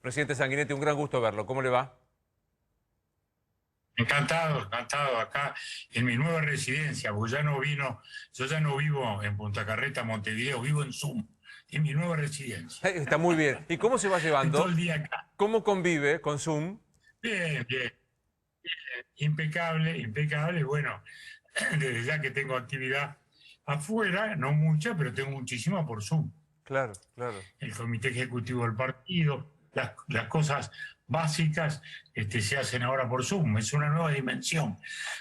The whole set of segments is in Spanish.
Presidente Sanguinetti, un gran gusto verlo. ¿Cómo le va? Encantado, encantado acá en mi nueva residencia, porque yo ya no vivo en Punta Carreta, Montevideo, vivo en Zoom, en mi nueva residencia. Está muy bien. ¿Y cómo se va Estoy todo el llevando? día acá. ¿Cómo convive con Zoom? Bien, bien, impecable, impecable. Bueno, desde ya que tengo actividad afuera, no mucha, pero tengo muchísima por Zoom. Claro, claro. El comité ejecutivo del partido, las cosas básicas se hacen ahora por Zoom, es una nueva dimensión.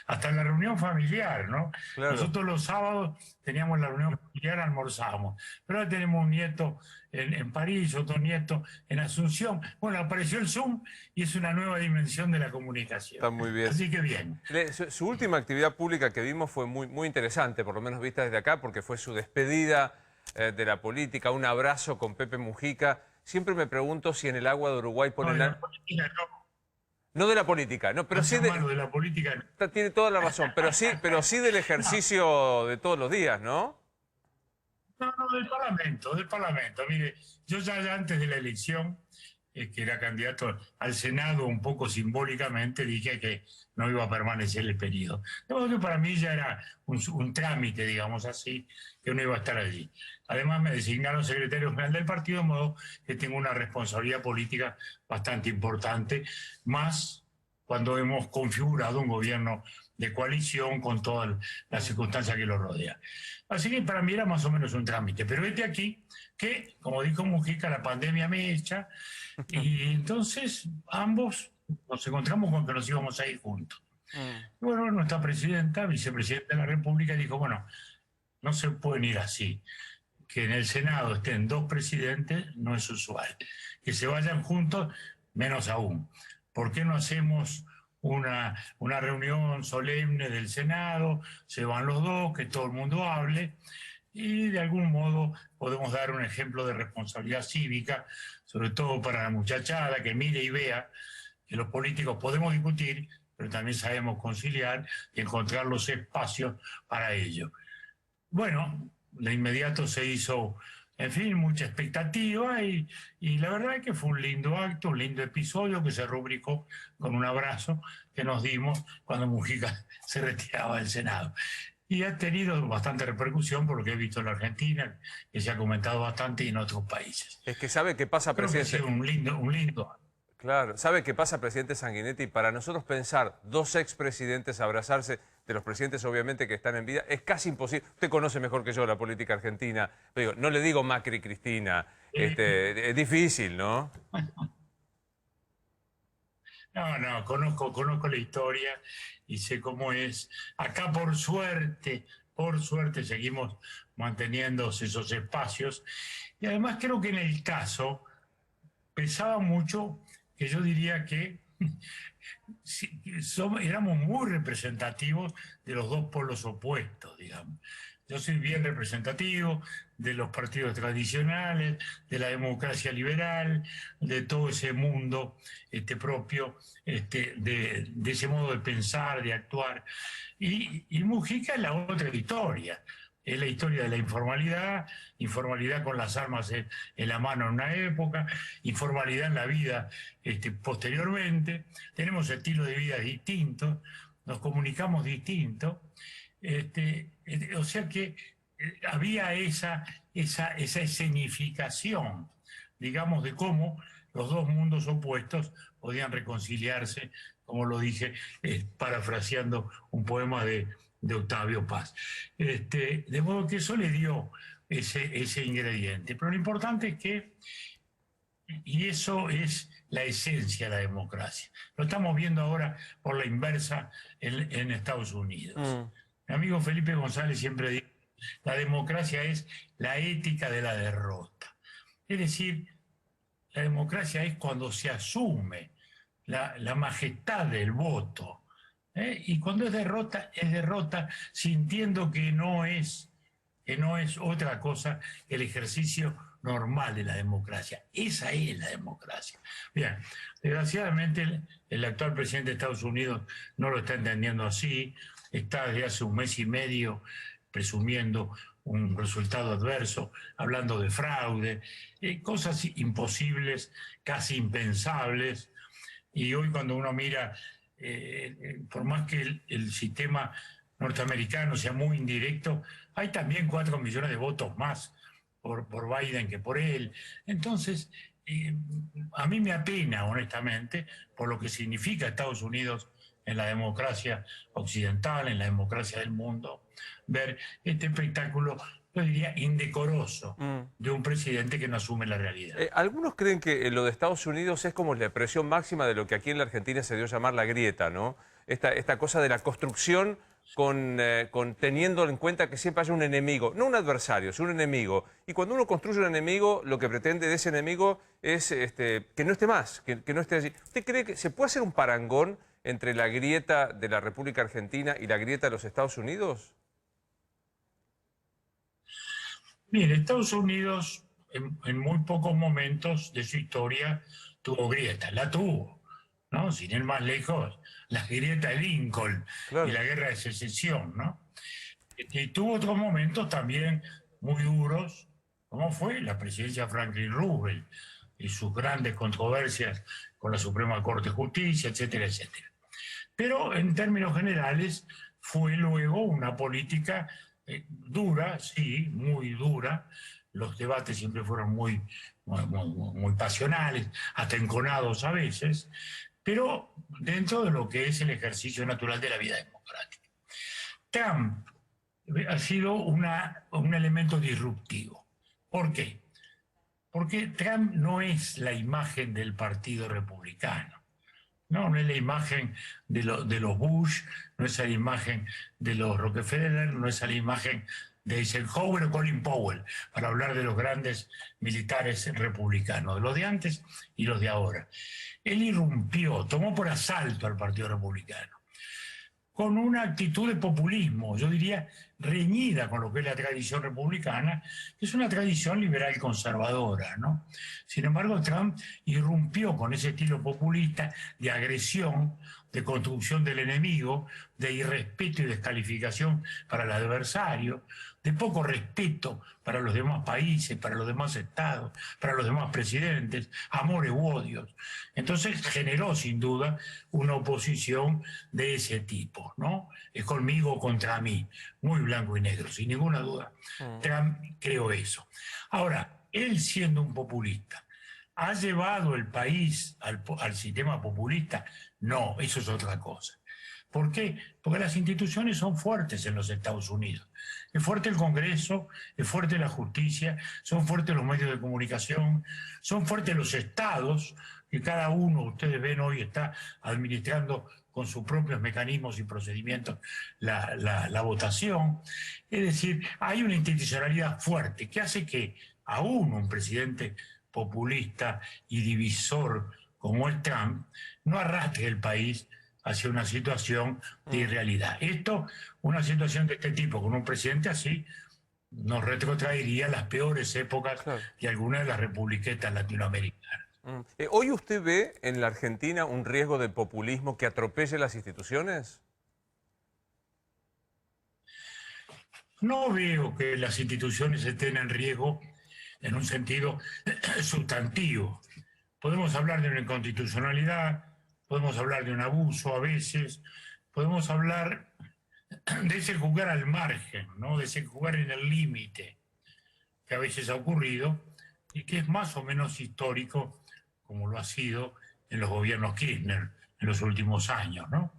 Hasta en la reunión familiar, ¿no? Claro. Nosotros los sábados teníamos la reunión familiar, almorzábamos, pero ahora tenemos un nieto en París, otro nieto en Asunción. Bueno, apareció el Zoom y es una nueva dimensión de la comunicación. Está muy bien. Así que bien. Su última actividad pública que vimos fue muy interesante, por lo menos vista desde acá, porque fue su despedida de la política, un abrazo con Pepe Mujica. Siempre me pregunto si en el agua de Uruguay No, ponen de la política no, No de la política, no, pero no sí sea malo de la política. tiene toda la razón, pero sí del No. ejercicio de todos los días, ¿no? No, no, del Parlamento, del Parlamento. Mire, yo ya antes de la elección, que era candidato al Senado, un poco simbólicamente dije que no iba a permanecer el periodo. De modo que para mí ya era un trámite, digamos así, que no iba a estar allí. Además me designaron secretario general del partido, de modo que tengo una responsabilidad política bastante importante, más cuando hemos configurado un gobierno de coalición con todas las circunstancias que lo rodean. Así que para mí era más o menos un trámite. Pero vete aquí que, como dijo Mujica, la pandemia me echa y entonces ambos nos encontramos con que nos íbamos a ir juntos. Mm. Y bueno, nuestra presidenta, vicepresidenta de la República, dijo, bueno, no se pueden ir así. Que en el Senado estén dos presidentes no es usual. Que se vayan juntos, menos aún. ¿Por qué no hacemos una reunión solemne del Senado? Se van los dos, que todo el mundo hable y de algún modo podemos dar un ejemplo de responsabilidad cívica, sobre todo para la muchachada, que mire y vea que los políticos podemos discutir, pero también sabemos conciliar y encontrar los espacios para ello. Bueno, de inmediato se hizo, en fin, mucha expectativa y la verdad es que fue un lindo acto, un lindo episodio que se rubricó con un abrazo que nos dimos cuando Mujica se retiraba del Senado. Y ha tenido bastante repercusión por lo que he visto en la Argentina, que se ha comentado bastante y en otros países. Es que sabe qué pasa, Creo que ha sido presidente. un lindo. Claro, ¿sabe qué pasa, presidente Sanguinetti? Para nosotros pensar dos expresidentes abrazarse, de los presidentes obviamente que están en vida, es casi imposible. Usted conoce mejor que yo la política argentina. Pero digo, no le digo Macri, Cristina. Eh, Es difícil, ¿no? no, no, conozco la historia y sé cómo es. Acá por suerte seguimos manteniendo esos espacios. Y además creo que en el caso pesaba mucho que yo diría que sí, éramos muy representativos de los dos polos opuestos, digamos. Yo soy bien representativo de los partidos tradicionales, de la democracia liberal, de todo ese mundo propio, de ese modo de pensar, de actuar. Y Mujica es la otra historia. Es la historia de la informalidad, informalidad con las armas en la mano en una época, informalidad en la vida posteriormente. Tenemos estilos de vida distintos, nos comunicamos distintos. O sea que había esa escenificación, digamos, de cómo los dos mundos opuestos podían reconciliarse, como lo dije, parafraseando un poema de Octavio Paz. De modo que eso le dio ese ingrediente. Pero lo importante es que, y eso es la esencia de la democracia, lo estamos viendo ahora por la inversa en Estados Unidos. Mm. Mi amigo Felipe González siempre dice, la democracia es la ética de la derrota. Es decir, la democracia es cuando se asume la majestad del voto. Y cuando es derrota sintiendo que no es otra cosa que el ejercicio normal de la democracia. Esa es la democracia. Bien, desgraciadamente el actual presidente de Estados Unidos no lo está entendiendo así, está desde hace un mes y medio presumiendo un resultado adverso, hablando de fraude, cosas imposibles, casi impensables. Y hoy cuando uno mira, por más que el sistema norteamericano sea muy indirecto, hay también 4 millones de votos más por Biden que por él. Entonces, a mí me apena, honestamente, por lo que significa Estados Unidos en la democracia occidental, en la democracia del mundo, ver este espectáculo, yo diría, indecoroso de un presidente que no asume la realidad. Algunos creen que lo de Estados Unidos es como la expresión máxima de lo que aquí en la Argentina se dio a llamar la grieta, ¿no? Esta cosa de la construcción con teniendo en cuenta que siempre haya un enemigo, no un adversario, sino un enemigo. Y cuando uno construye un enemigo, lo que pretende de ese enemigo es que no esté más, que no esté allí. ¿Usted cree que se puede hacer un parangón entre la grieta de la República Argentina y la grieta de los Estados Unidos? Mire, Estados Unidos en muy pocos momentos de su historia tuvo grietas, la tuvo, ¿no? Sin ir más lejos, la grieta de Lincoln Claro. y la guerra de secesión, ¿no? Y tuvo otros momentos también muy duros, como fue la presidencia de Franklin Roosevelt y sus grandes controversias con la Suprema Corte de Justicia, etcétera, etcétera. Pero en términos generales fue luego una política dura, sí, muy dura. Los debates siempre fueron muy pasionales, hasta enconados a veces, pero dentro de lo que es el ejercicio natural de la vida democrática. Trump ha sido un elemento disruptivo. ¿Por qué? Porque Trump no es la imagen del Partido Republicano. No es la imagen de los Bush, no es la imagen de los Rockefeller, no es la imagen de Eisenhower o Colin Powell, para hablar de los grandes militares republicanos, de los de antes y los de ahora. Él irrumpió, tomó por asalto al Partido Republicano, con una actitud de populismo, yo diría reñida con lo que es la tradición republicana, que es una tradición liberal conservadora, ¿no? Sin embargo, Trump irrumpió con ese estilo populista de agresión, de construcción del enemigo, de irrespeto y descalificación para el adversario, de poco respeto para los demás países, para los demás estados, para los demás presidentes, amores u odios. Entonces generó sin duda una oposición de ese tipo, ¿no? Es conmigo o contra mí, muy blanco y negro, sin ninguna duda. Trump creó eso. Ahora, él siendo un populista, ¿ha llevado el país al sistema populista? No, eso es otra cosa. ¿Por qué? Porque las instituciones son fuertes en los Estados Unidos. Es fuerte el Congreso, es fuerte la justicia, son fuertes los medios de comunicación, son fuertes los estados, que cada uno, ustedes ven hoy, está administrando con sus propios mecanismos y procedimientos la votación. Es decir, hay una institucionalidad fuerte que hace que aún un presidente populista y divisor como es Trump no arrastre el país hacia una situación de irrealidad. Una situación de este tipo, con un presidente así, nos retrotraería a las peores épocas de algunas de las republiquetas latinoamericanas. ¿Hoy usted ve en la Argentina un riesgo de populismo que atropelle las instituciones? No veo que las instituciones estén en riesgo en un sentido sustantivo. Podemos hablar de una inconstitucionalidad, podemos hablar de un abuso a veces, podemos hablar de ese jugar al margen, ¿no? De ese jugar en el límite que a veces ha ocurrido y que es más o menos histórico, como lo ha sido en los gobiernos Kirchner en los últimos años, ¿no?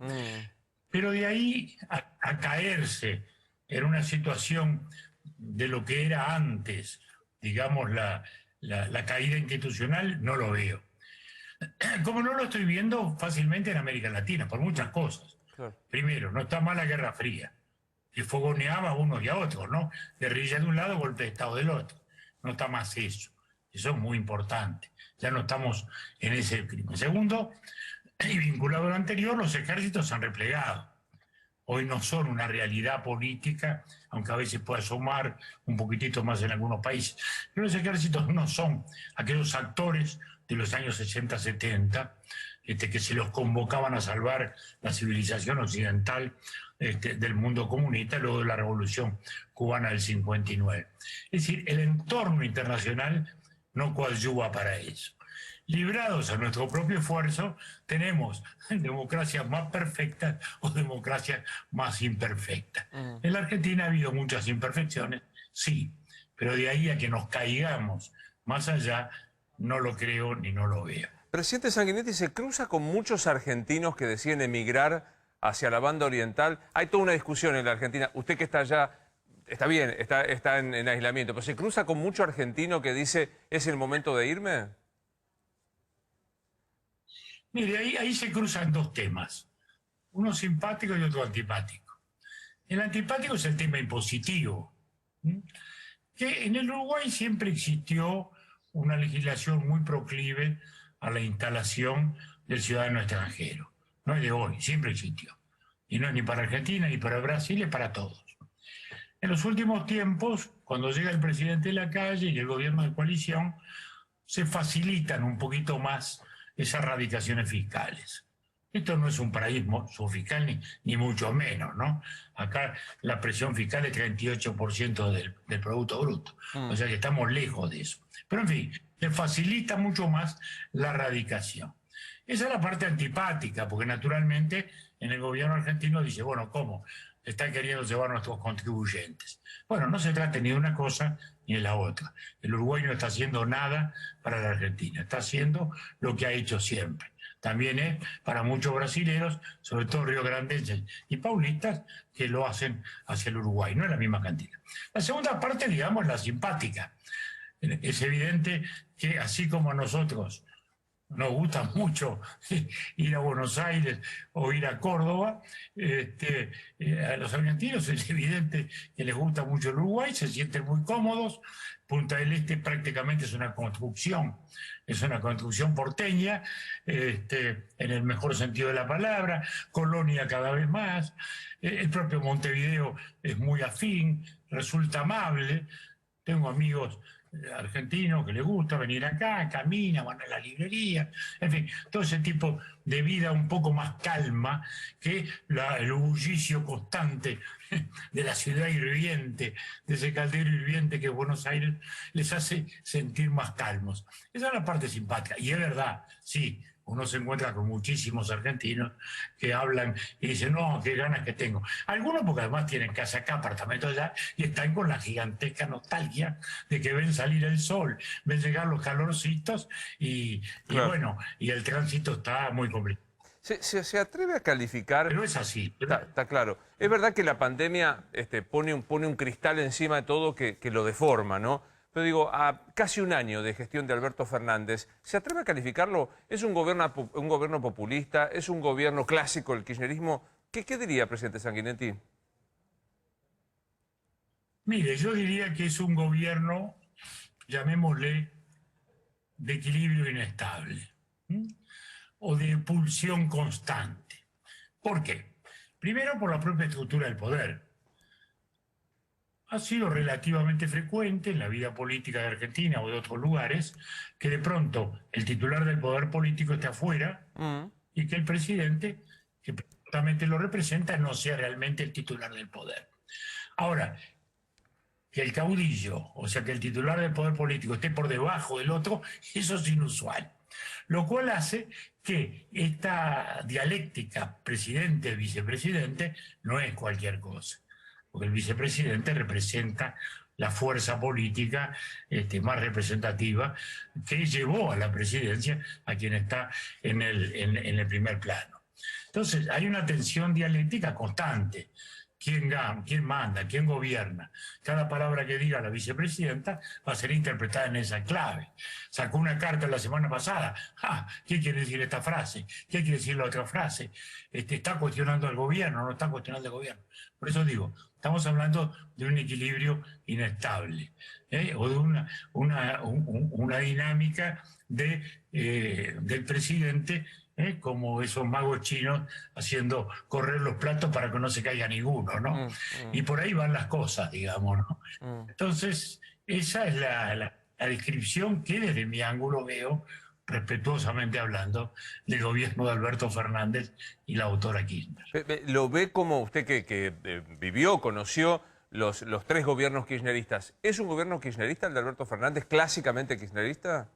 Pero de ahí a caerse en una situación de lo que era antes, digamos, la caída institucional, no lo veo. Como no lo estoy viendo fácilmente en América Latina, por muchas cosas. Claro. Primero, no está mal la Guerra Fría, que fogoneaba a unos y a otros, ¿no? Guerrilla de un lado, golpe de Estado del otro. No está más eso. Eso es muy importante. Ya no estamos en ese crimen. Segundo, y vinculado al anterior, los ejércitos se han replegado. Hoy no son una realidad política, aunque a veces pueda asomar un poquitito más en algunos países. Pero los ejércitos no son aquellos actores de los años 60, 70, que se los convocaban a salvar la civilización occidental del mundo comunista luego de la Revolución Cubana del 59. Es decir, el entorno internacional no coadyuva para eso. Librados a nuestro propio esfuerzo, tenemos democracias más perfectas o democracias más imperfectas. En la Argentina ha habido muchas imperfecciones, sí, pero de ahí a que nos caigamos más allá, no lo creo ni no lo veo. Presidente Sanguinetti, ¿se cruza con muchos argentinos que deciden emigrar hacia la banda oriental? Hay toda una discusión en la Argentina. Usted que está allá, está bien, está en aislamiento, pero ¿se cruza con mucho argentino que dice, es el momento de irme? Mire, ahí se cruzan dos temas, uno simpático y otro antipático. El antipático es el tema impositivo, que en el Uruguay siempre existió una legislación muy proclive a la instalación del ciudadano extranjero. No es de hoy, siempre existió. Y no es ni para Argentina ni para Brasil, es para todos. En los últimos tiempos, cuando llega el presidente de la calle y el gobierno de coalición, se facilitan un poquito más esas radicaciones fiscales. Esto no es un paraíso fiscal ni mucho menos, ¿no? Acá la presión fiscal es 38% del Producto Bruto. O sea que estamos lejos de eso. Pero en fin, se facilita mucho más la radicación. Esa es la parte antipática, porque naturalmente en el gobierno argentino dice, bueno, ¿cómo? Están queriendo llevar a nuestros contribuyentes. Bueno, no se trata ni de una cosa ni de la otra. El Uruguay no está haciendo nada para la Argentina, está haciendo lo que ha hecho siempre. También es para muchos brasileños, sobre todo riograndenses y paulistas, que lo hacen hacia el Uruguay, no es la misma cantidad. La segunda parte, digamos, la simpática. Es evidente que así como a nosotros nos gusta mucho ir a Buenos Aires o ir a Córdoba, a los argentinos es evidente que les gusta mucho el Uruguay, se sienten muy cómodos. Punta del Este prácticamente es una construcción porteña, en el mejor sentido de la palabra, Colonia cada vez más, el propio Montevideo es muy afín, resulta amable. Tengo amigos argentinos que les gusta venir acá, caminan, van a la librería, en fin, todo ese tipo de vida un poco más calma que el bullicio constante de la ciudad hirviente, de ese caldero hirviente que Buenos Aires les hace sentir más calmos. Esa es la parte simpática, y es verdad, sí. Uno se encuentra con muchísimos argentinos que hablan y dicen, no, qué ganas que tengo. Algunos porque además tienen casa acá, apartamentos allá, y están con la gigantesca nostalgia de que ven salir el sol, ven llegar los calorcitos Claro. Bueno, y el tránsito está muy complicado. ¿Se atreve a calificar? Pero es así. Está claro. Es verdad que la pandemia pone un cristal encima de todo que lo deforma, ¿no? Pero digo, a casi un año de gestión de Alberto Fernández, ¿se atreve a calificarlo? ¿Es un gobierno populista? ¿Es un gobierno clásico, el kirchnerismo? ¿Qué diría, presidente Sanguinetti? Mire, yo diría que es un gobierno, llamémosle, de equilibrio inestable, o de pulsión constante. ¿Por qué? Primero, por la propia estructura del poder. Ha sido relativamente frecuente en la vida política de Argentina o de otros lugares que de pronto el titular del poder político esté afuera y que el presidente, que precisamente lo representa, no sea realmente el titular del poder. Ahora, que el caudillo, o sea, que el titular del poder político esté por debajo del otro, eso es inusual. Lo cual hace que esta dialéctica presidente-vicepresidente no es cualquier cosa. Porque el vicepresidente representa la fuerza política más representativa que llevó a la presidencia a quien está en el primer plano. Entonces, hay una tensión dialéctica constante. ¿Quién gana? ¿Quién manda? ¿Quién gobierna? Cada palabra que diga la vicepresidenta va a ser interpretada en esa clave. Sacó una carta la semana pasada. ¿Qué quiere decir esta frase? ¿Qué quiere decir la otra frase? ¿Está cuestionando al gobierno? ¿No está cuestionando al gobierno? Por eso digo, estamos hablando de un equilibrio inestable, o de una dinámica del presidente, como esos magos chinos haciendo correr los platos para que no se caiga ninguno, ¿no? Y por ahí van las cosas, digamos, ¿no? Entonces, esa es la descripción que desde mi ángulo veo respetuosamente hablando, del gobierno de Alberto Fernández y la doctora Kirchner. ¿Lo ve como usted que vivió, conoció los tres gobiernos kirchneristas? ¿Es un gobierno kirchnerista el de Alberto Fernández, clásicamente kirchnerista?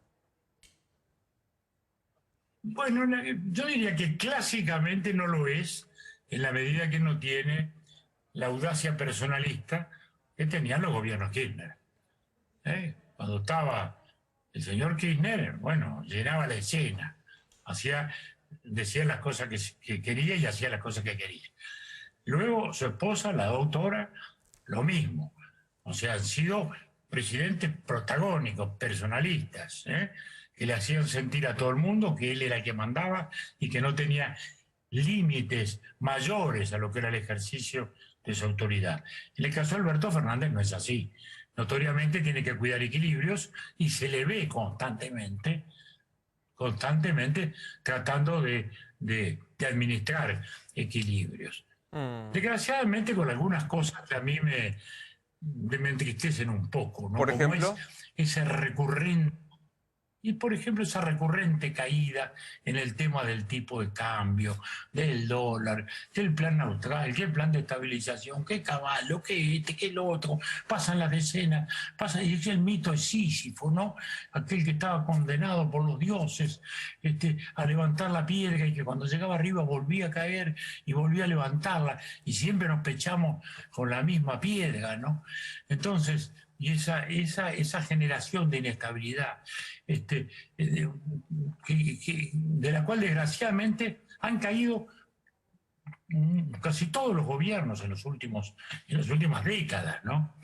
Bueno, yo diría que clásicamente no lo es, en la medida que no tiene la audacia personalista que tenían los gobiernos Kirchner. Cuando estaba el señor Kirchner, bueno, llenaba la escena, decía las cosas que quería y hacía las cosas que quería. Luego su esposa, la doctora, lo mismo. O sea, han sido presidentes protagónicos, personalistas, que le hacían sentir a todo el mundo que él era el que mandaba y que no tenía límites mayores a lo que era el ejercicio de su autoridad. En el caso de Alberto Fernández no es así. Notoriamente tiene que cuidar equilibrios y se le ve constantemente tratando de administrar equilibrios. Desgraciadamente con algunas cosas que a mí me entristecen un poco, ¿no? Por ejemplo, como es ese esa recurrente caída en el tema del tipo de cambio, del dólar, del plan neutral, que el plan de estabilización, que Caballo, que que lo otro, pasan las decenas, y es el mito de Sísifo, ¿no? Aquel que estaba condenado por los dioses a levantar la piedra y que cuando llegaba arriba volvía a caer y volvía a levantarla, y siempre nos pechamos con la misma piedra, ¿no? Entonces, y esa generación de inestabilidad, de la cual desgraciadamente han caído casi todos los gobiernos en las últimas décadas, ¿no?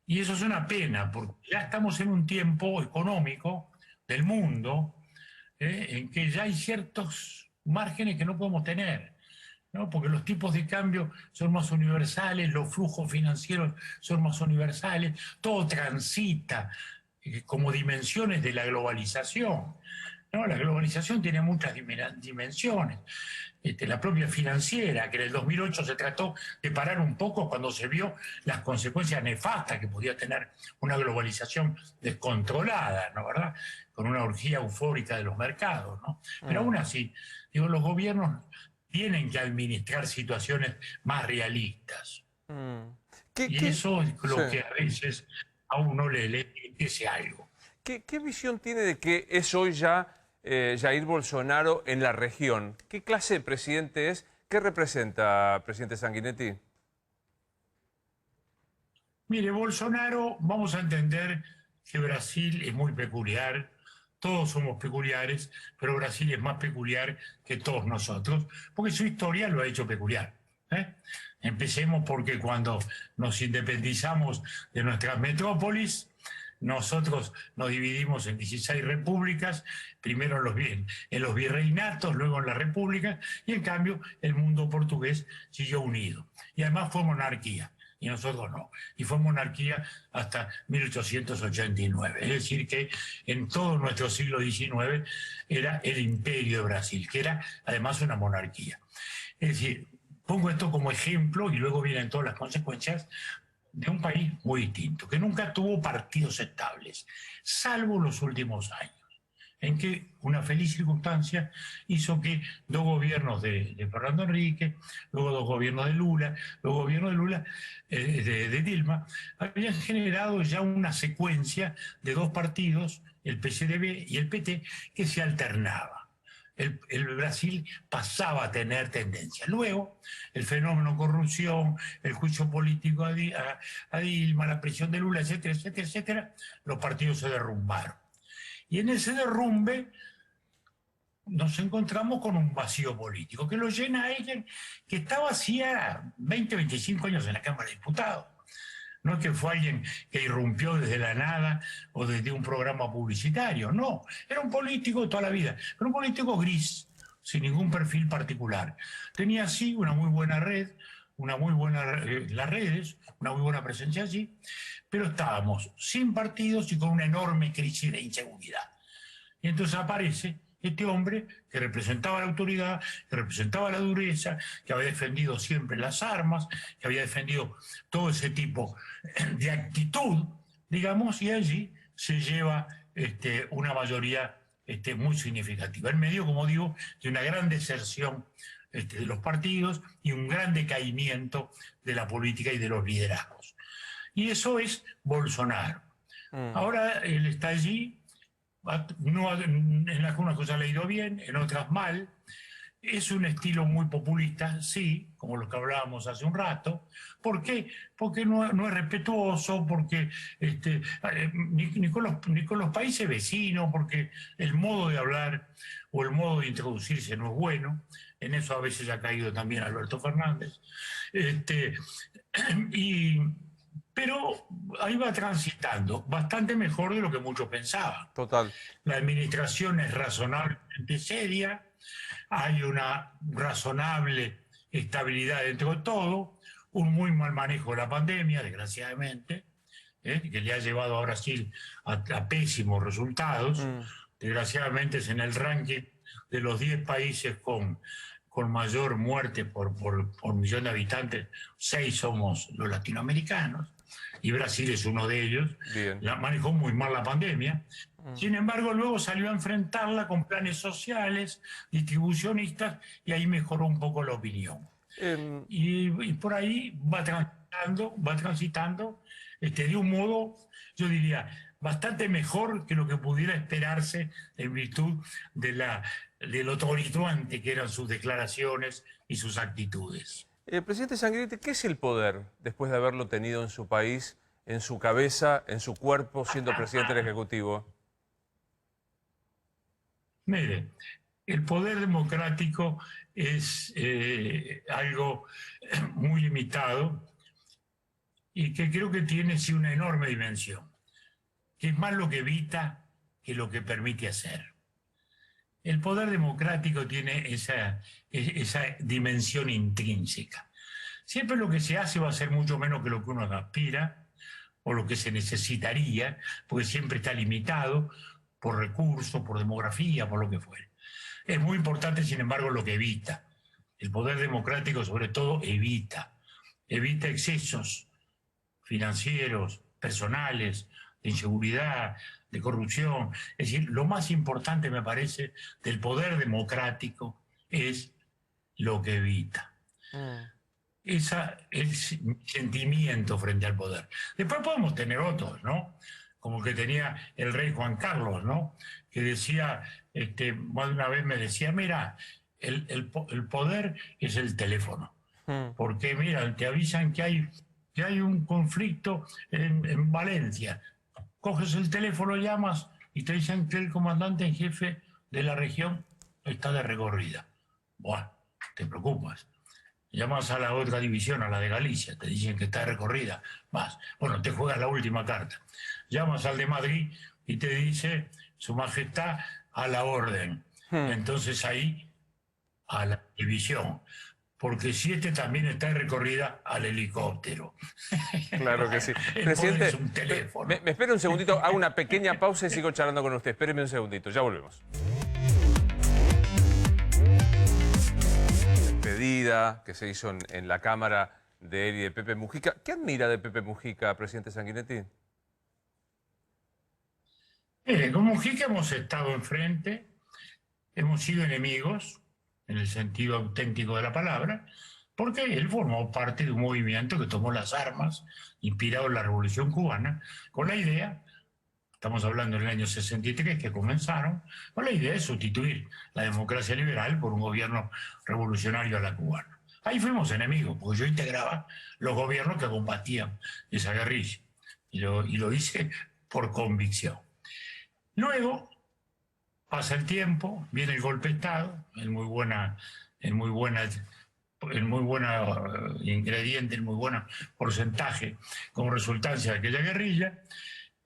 Y eso es una pena, porque ya estamos en un tiempo económico del mundo en que ya hay ciertos márgenes que no podemos tener, ¿no? Porque los tipos de cambio son más universales, los flujos financieros son más universales, todo transita como dimensiones de la globalización, ¿no? La globalización tiene muchas dimensiones. La propia financiera, que en el 2008 se trató de parar un poco cuando se vio las consecuencias nefastas que podía tener una globalización descontrolada, ¿no? ¿Verdad? Con una orgía eufórica de los mercados, ¿no? Pero aún así, digo, los gobiernos tienen que administrar situaciones más realistas. Y eso es lo que a veces a uno le dice algo. ¿Qué visión tiene de que es hoy ya Jair Bolsonaro en la región? ¿Qué clase de presidente es? ¿Qué representa, presidente Sanguinetti? Mire, Bolsonaro, vamos a entender que Brasil es muy peculiar, todos somos peculiares, pero Brasil es más peculiar que todos nosotros, porque su historia lo ha hecho peculiar. Empecemos porque cuando nos independizamos de nuestras metrópolis, nosotros nos dividimos en 16 repúblicas, primero en los virreinatos, luego en las repúblicas, y en cambio el mundo portugués siguió unido. Y además fue monarquía, y nosotros no. Y fue monarquía hasta 1889. Es decir, que en todo nuestro siglo XIX era el imperio de Brasil, que era además una monarquía. Es decir, pongo esto como ejemplo y luego vienen todas las consecuencias de un país muy distinto, que nunca tuvo partidos estables, salvo los últimos años, en que una feliz circunstancia hizo que dos gobiernos de Fernando Henrique, luego dos gobiernos de Lula, luego gobierno de Lula, de Dilma, habían generado ya una secuencia de dos partidos, el PCDB y el PT, que se alternaban. El Brasil pasaba a tener tendencia. Luego, el fenómeno corrupción, el juicio político a Dilma, la presión de Lula, etcétera, etcétera, etcétera, los partidos se derrumbaron. Y en ese derrumbe nos encontramos con un vacío político que lo llena alguien que estaba hacía 20, 25 años en la Cámara de Diputados. No es que fue alguien que irrumpió desde la nada o desde un programa publicitario, no. Era un político de toda la vida, pero un político gris, sin ningún perfil particular. Tenía sí una muy buena red, las redes, una muy buena presencia allí, pero estábamos sin partidos y con una enorme crisis de inseguridad. Y entonces aparece este hombre que representaba la autoridad, que representaba la dureza, que había defendido siempre las armas, que había defendido todo ese tipo de actitud, digamos, y allí se lleva una mayoría muy significativa. En medio, como digo, de una gran deserción de los partidos y un gran decaimiento de la política y de los liderazgos. Y eso es Bolsonaro. Ahora él está allí, no, en algunas cosas le ha ido bien, en otras mal. Es un estilo muy populista, sí, como lo que hablábamos hace un rato. ¿Por qué? Porque no es respetuoso, porque ni con los países vecinos, porque el modo de hablar o el modo de introducirse no es bueno. En eso a veces ha caído también Alberto Fernández. Pero ahí va transitando, bastante mejor de lo que muchos pensaban. Total. La administración es razonablemente seria, hay una razonable estabilidad dentro de todo, un muy mal manejo de la pandemia, desgraciadamente, que le ha llevado a Brasil a pésimos resultados. Desgraciadamente es en el ranking de los 10 países con mayor muerte por millón de habitantes, 6 somos los latinoamericanos, y Brasil es uno de ellos. Manejó muy mal la pandemia. Sin embargo, luego salió a enfrentarla con planes sociales, distribucionistas, y ahí mejoró un poco la opinión. Y por ahí va transitando de un modo, yo diría, bastante mejor que lo que pudiera esperarse en virtud de lo tonitruante que eran sus declaraciones y sus actitudes. Presidente Sanguinetti, ¿qué es el poder después de haberlo tenido en su país, en su cabeza, en su cuerpo, siendo presidente del Ejecutivo? Mire, el poder democrático es algo muy limitado y que creo que tiene sí una enorme dimensión, que es más lo que evita que lo que permite hacer. El poder democrático tiene esa dimensión intrínseca. Siempre lo que se hace va a ser mucho menos que lo que uno aspira o lo que se necesitaría, porque siempre está limitado por recursos, por demografía, por lo que fuere. Es muy importante, sin embargo, lo que evita. El poder democrático, sobre todo, evita excesos financieros, personales, de inseguridad, de corrupción. Es decir, lo más importante, me parece, del poder democrático es lo que evita. Ese es el sentimiento frente al poder. Después podemos tener otros, ¿no? Como el que tenía el rey Juan Carlos, ¿no? Que decía, más de una vez me decía, mira, el poder es el teléfono. Porque, mira, te avisan que hay un conflicto en Valencia. Coges el teléfono, llamas y te dicen que el comandante en jefe de la región está de recorrida. Bueno, te preocupas. Llamas a la otra división, a la de Galicia, te dicen que está de recorrida. Más. Bueno, te juegas la última carta. Llamas al de Madrid y te dice, Su Majestad, a la orden. Entonces ahí, a la división. Porque si también está de recorrida, al helicóptero. Claro que sí. El Presidente, poder es un teléfono. me espera un segundito, hago una pequeña pausa y sigo charlando con usted. Espéreme un segundito, ya volvemos. Despedida que se hizo en la Cámara de él y de Pepe Mujica. ¿Qué admira de Pepe Mujica, presidente Sanguinetti? Con Mujica hemos estado enfrente, hemos sido enemigos, en el sentido auténtico de la palabra, porque él formó parte de un movimiento que tomó las armas, inspirado en la Revolución Cubana, con la idea, estamos hablando del año 63, que comenzaron, con la idea de sustituir la democracia liberal por un gobierno revolucionario a la cubana. Ahí fuimos enemigos, porque yo integraba los gobiernos que combatían esa guerrilla, y lo hice por convicción. Luego pasa el tiempo, viene el golpe de Estado, en muy buena ingrediente, en muy buen porcentaje como resultancia de aquella guerrilla,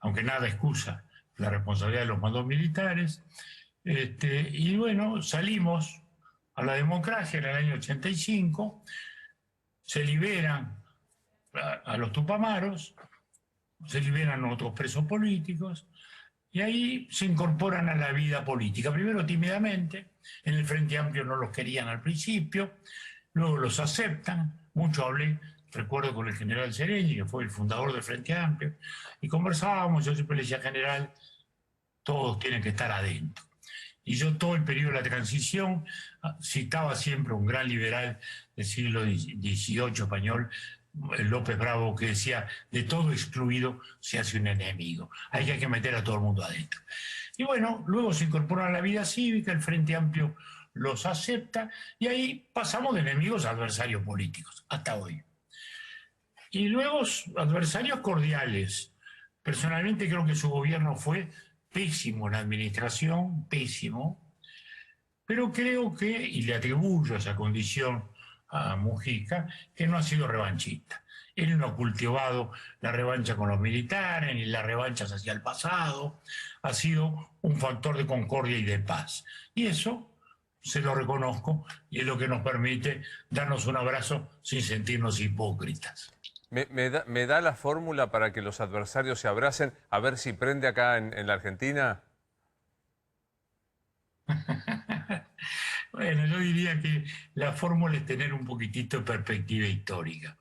aunque nada excusa la responsabilidad de los mandos militares. Y bueno, salimos a la democracia en el año 85, se liberan a los tupamaros, se liberan otros presos políticos, y ahí se incorporan a la vida política. Primero tímidamente, en el Frente Amplio no los querían al principio, luego los aceptan. Mucho hablé, recuerdo, con el general Sereñi, que fue el fundador del Frente Amplio, y conversábamos. Yo siempre le decía, general, todos tienen que estar adentro. y yo todo el periodo de la transición citaba siempre un gran liberal del siglo XVIII español, López Bravo, que decía, de todo excluido se hace un enemigo, hay que meter a todo el mundo adentro. Y bueno, luego se incorporan a la vida cívica, el Frente Amplio los acepta, y ahí pasamos de enemigos a adversarios políticos, hasta hoy. Y luego adversarios cordiales. Personalmente creo que su gobierno fue pésimo en la administración, pésimo, pero creo que, y le atribuyo esa condición a Mujica, que no ha sido revanchista. Él no ha cultivado la revancha con los militares, ni las revanchas hacia el pasado. Ha sido un factor de concordia y de paz. Y eso se lo reconozco y es lo que nos permite darnos un abrazo sin sentirnos hipócritas. ¿Me da la fórmula para que los adversarios se abracen? A ver si prende acá en la Argentina. Bueno, yo diría que la fórmula es tener un poquitito de perspectiva histórica.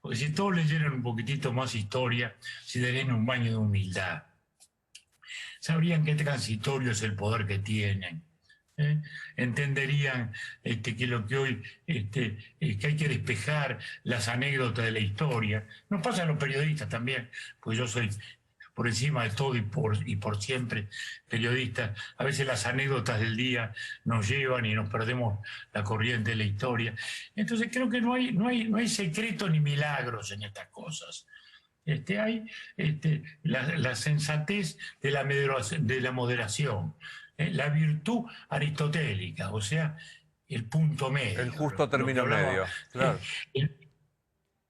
Porque si todos leyeran un poquitito más historia, se darían un baño de humildad. Sabrían qué transitorio es el poder que tienen. Entenderían que lo que hoy que hay que despejar las anécdotas de la historia. Nos pasa a los periodistas también, pues yo soy por encima de todo y por siempre periodista. A veces las anécdotas del día nos llevan y nos perdemos la corriente de la historia. Entonces creo que no hay secreto ni milagros en estas cosas. Hay la sensatez de la moderación. La virtud aristotélica, o sea, el punto medio. El justo término medio, claro.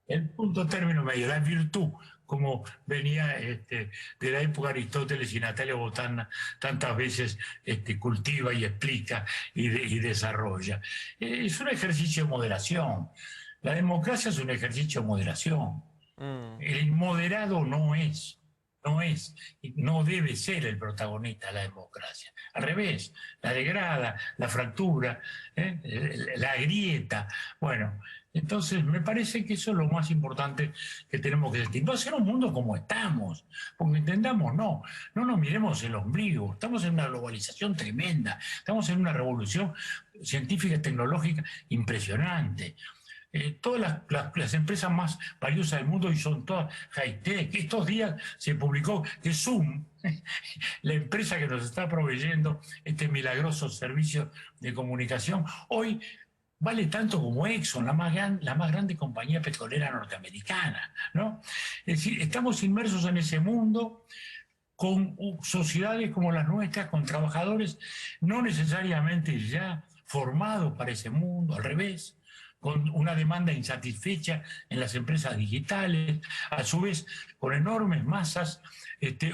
El punto término medio, la virtud, como venía de la época de Aristóteles y Natalia Botana tantas veces cultiva y explica y desarrolla. Es un ejercicio de moderación. La democracia es un ejercicio de moderación. El inmoderado no debe ser el protagonista de la democracia. Al revés, la degrada, la fractura, la grieta. Bueno, entonces me parece que eso es lo más importante que tenemos que decir. Va a ser un mundo como estamos, porque entendamos, no nos miremos el ombligo. Estamos en una globalización tremenda, estamos en una revolución científica y tecnológica impresionante. Todas las empresas más valiosas del mundo y son todas high-tech. Estos días se publicó que Zoom, la empresa que nos está proveyendo este milagroso servicio de comunicación, hoy vale tanto como Exxon, la más grande compañía petrolera norteamericana, ¿no? Es decir, estamos inmersos en ese mundo con sociedades como las nuestras, con trabajadores no necesariamente ya formados para ese mundo, al revés, con una demanda insatisfecha en las empresas digitales, a su vez con enormes masas,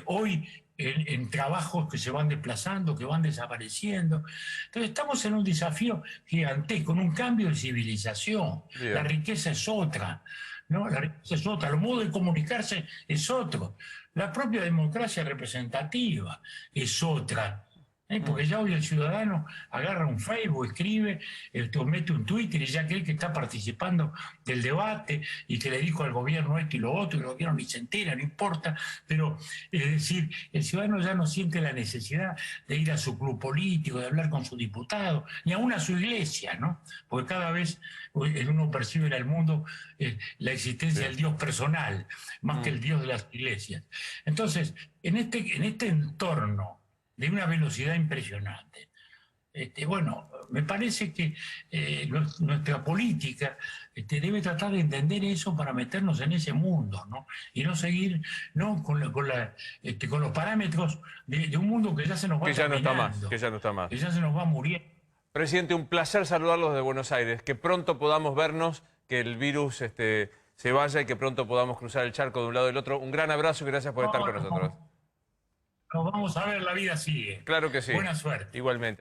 hoy en trabajos que se van desplazando, que van desapareciendo. Entonces estamos en un desafío gigantesco, en un cambio de civilización. Bien. La riqueza es otra, ¿no? La riqueza es otra, el modo de comunicarse es otro. La propia democracia representativa es otra. Porque ya hoy el ciudadano agarra un Facebook, escribe, o mete un Twitter y ya cree que está participando del debate y que le dijo al gobierno esto y lo otro, y el gobierno ni se entera, no importa. Pero, es decir, el ciudadano ya no siente la necesidad de ir a su club político, de hablar con su diputado, ni aún a su iglesia, ¿no? Porque cada vez uno percibe en el mundo la existencia del Dios personal, más que el Dios de las iglesias. Entonces, en este entorno de una velocidad impresionante. Bueno, me parece que nuestra política debe tratar de entender eso para meternos en ese mundo, ¿no? Y no seguir, ¿no? con los parámetros de un mundo que ya se nos va terminando, que ya no está más. Que ya se nos va muriendo. Presidente, un placer saludarlos de Buenos Aires. Que pronto podamos vernos, que el virus se vaya y que pronto podamos cruzar el charco de un lado y del otro. Un gran abrazo y gracias por estar con nosotros. Nos vamos a ver, la vida sigue. Claro que sí. Buena suerte. Igualmente.